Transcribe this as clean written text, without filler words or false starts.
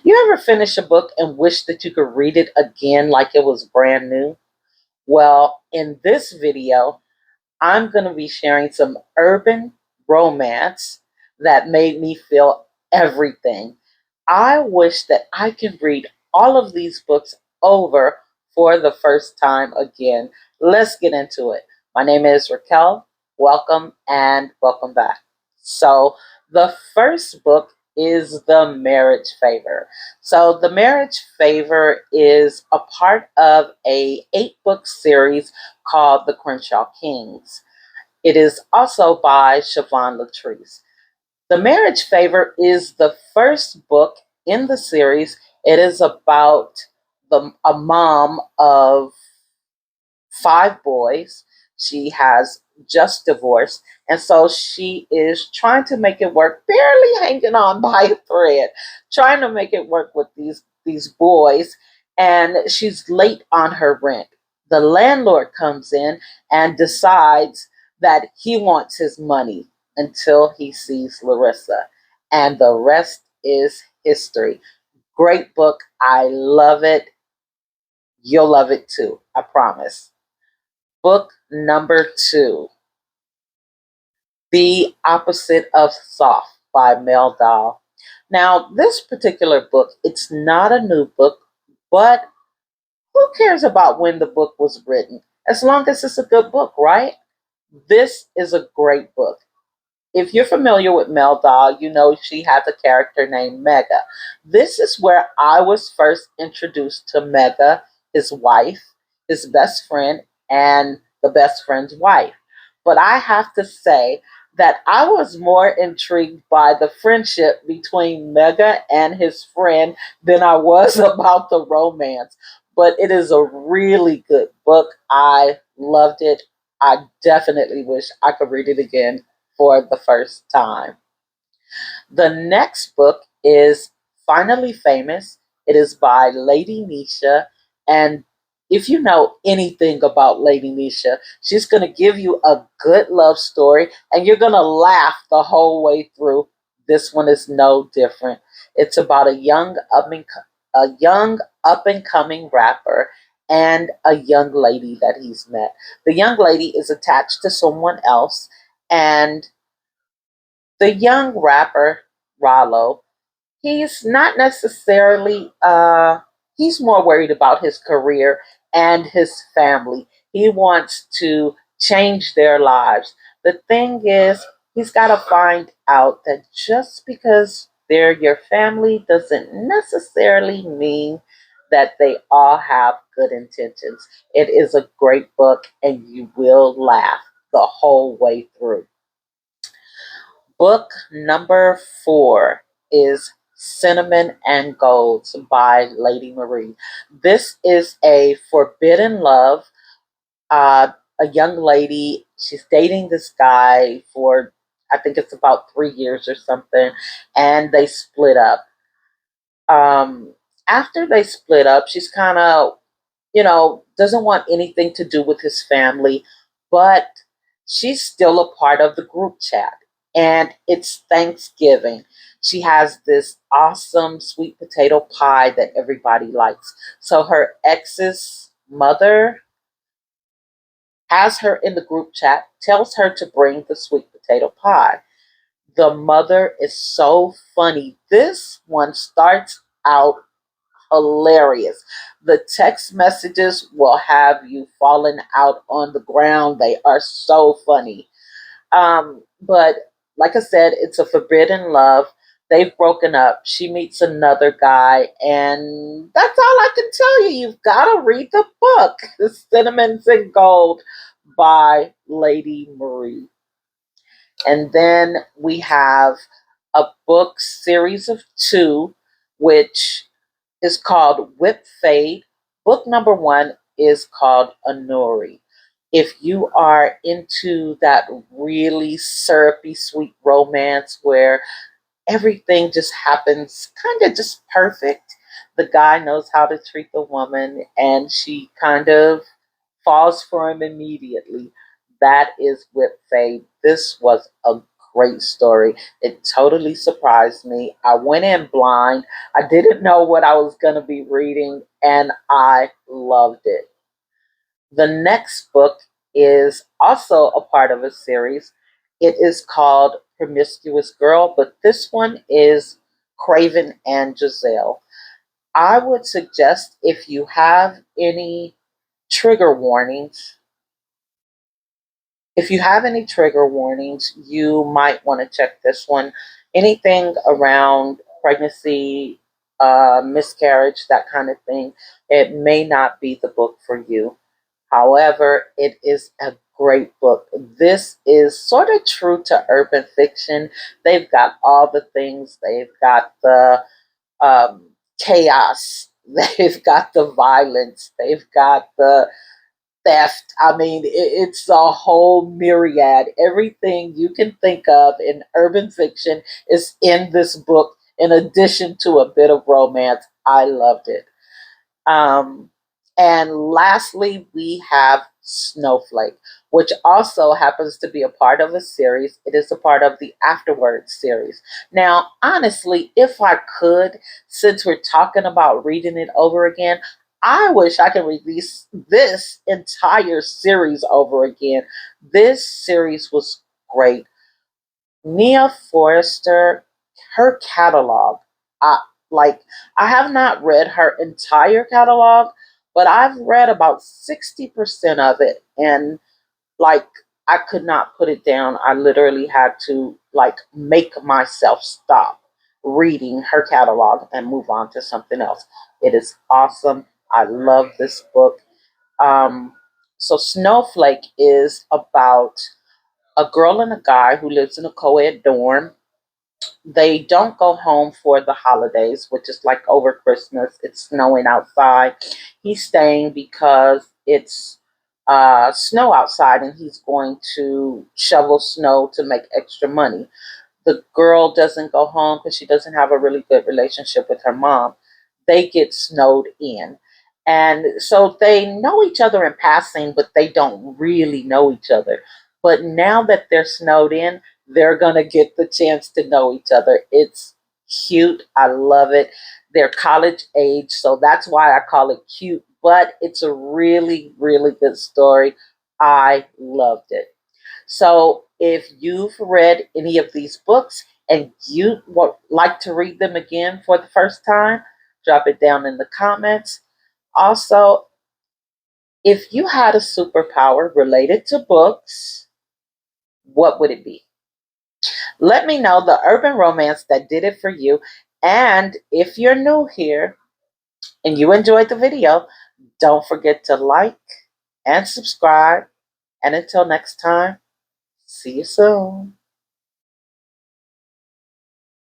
You ever finish a book and wish that you could read it again like it was brand new? Well, in this video, I'm going to be sharing some urban romance that made me feel everything. I wish that I could read all of these books over for the first time again. Let's get into it. My name is Raquel. Welcome and welcome back. So, the first book is The Marriage Favor. So, The Marriage Favor is a part of a 8-book series called The Crenshaw Kings. It is also by Siobhan Latrice. The Marriage Favor is the first book in the series. It is about a mom of 5 boys. She has just divorced, and so she is trying to make it work, barely hanging on by a thread, trying to make it work with these boys, and she's late on her rent. The landlord comes in and decides that he wants his money until he sees Larissa, and the rest is history. Great book. I love it. You'll love it too. I promise. Book number 2, The Opposite of Soft by Mel Dahl. Now, this particular book, it's not a new book, but who cares about when the book was written? As long as it's a good book, right? This is a great book. If you're familiar with Mel Dahl, you know she has a character named Mega. This is where I was first introduced to Mega, his wife, his best friend, and the best friend's wife. But I have to say that I was more intrigued by the friendship between Mega and his friend than I was about the romance. But it is a really good book. I loved it. I definitely wish I could read it again for the first time. The next book is Finally Famous. It is by Lady Nisha. And if you know anything about Lady Nisha, she's going to give you a good love story and you're going to laugh the whole way through. This one is no different. It's about a young up and coming rapper and a young lady that he's met. The young lady is attached to someone else, and the young rapper, Rollo, he's not necessarily, he's more worried about his career and his family. He wants to change their lives. The thing is, he's got to find out that just because they're your family doesn't necessarily mean that they all have good intentions. It is a great book, and you will laugh the whole way through. Book number 4 is Cinnamon and Golds by Lady Marie. This is a forbidden love. A young lady, she's dating this guy for, I think it's about 3 years or something, and they split up. Um, After they split up, she's kind of, doesn't want anything to do with his family, but she's still a part of the group chat. And it's Thanksgiving. She has this awesome sweet potato pie that everybody likes. So her ex's mother has her in the group chat, tells her to bring the sweet potato pie. The mother is so funny. This one starts out hilarious. The text messages will have you falling out on the ground. They are so funny. But like I said, it's a forbidden love. They've broken up. She meets another guy, and that's all I can tell you. You've got to read the book, Cinnamons and Gold by Lady Marie. And then we have a book series of 2, which is called Whip Fade. Book number 1 is called Anuri. If you are into that really syrupy, sweet romance where everything just happens kind of just perfect, the guy knows how to treat the woman and she kind of falls for him immediately. That is Whip Fade. This was a great story. It totally surprised me. I went in blind. I didn't know what I was going to be reading, and I loved it. The next book is also a part of a series. It is called Promiscuous Girl, but this one is Craven and Giselle. I would suggest, if you have any trigger warnings, you might want to check this one. Anything around pregnancy, miscarriage, that kind of thing, it may not be the book for you. However, it is a great book. This is sort of true to urban fiction. They've got all the things. They've got the chaos. They've got the violence. They've got the theft. I mean, it's a whole myriad. Everything you can think of in urban fiction is in this book, in addition to a bit of romance. I loved it. Um, and lastly, we have Snowflake, which also happens to be a part of a series. It is a part of the Afterward series. Now, honestly, if I could, since we're talking about reading it over again, I wish I could release this entire series over again. This series was great. Nia Forrester, her catalog, I like I have not read her entire catalog, but I've read about 60% of it, and like I could not put it down. I literally had to like make myself stop reading her catalog and move on to something else. It is awesome. I love this book. Um, so Snowflake is about a girl and a guy who lives in a co-ed dorm. They don't go home for the holidays, which is like over Christmas. It's snowing outside. He's staying because it's snow outside, and he's going to shovel snow to make extra money. The girl doesn't go home because she doesn't have a really good relationship with her mom. They get snowed in. And so they know each other in passing, but they don't really know each other. But now that they're snowed in, they're going to get the chance to know each other. It's cute. I love it. They're college age, so that's why I call it cute. But it's a really, really good story. I loved it. So if you've read any of these books and you would like to read them again for the first time, drop it down in the comments. Also, if you had a superpower related to books, what would it be? Let me know the urban romance that did it for you. And if you're new here and you enjoyed the video, don't forget to like and subscribe. And until next time, see you soon.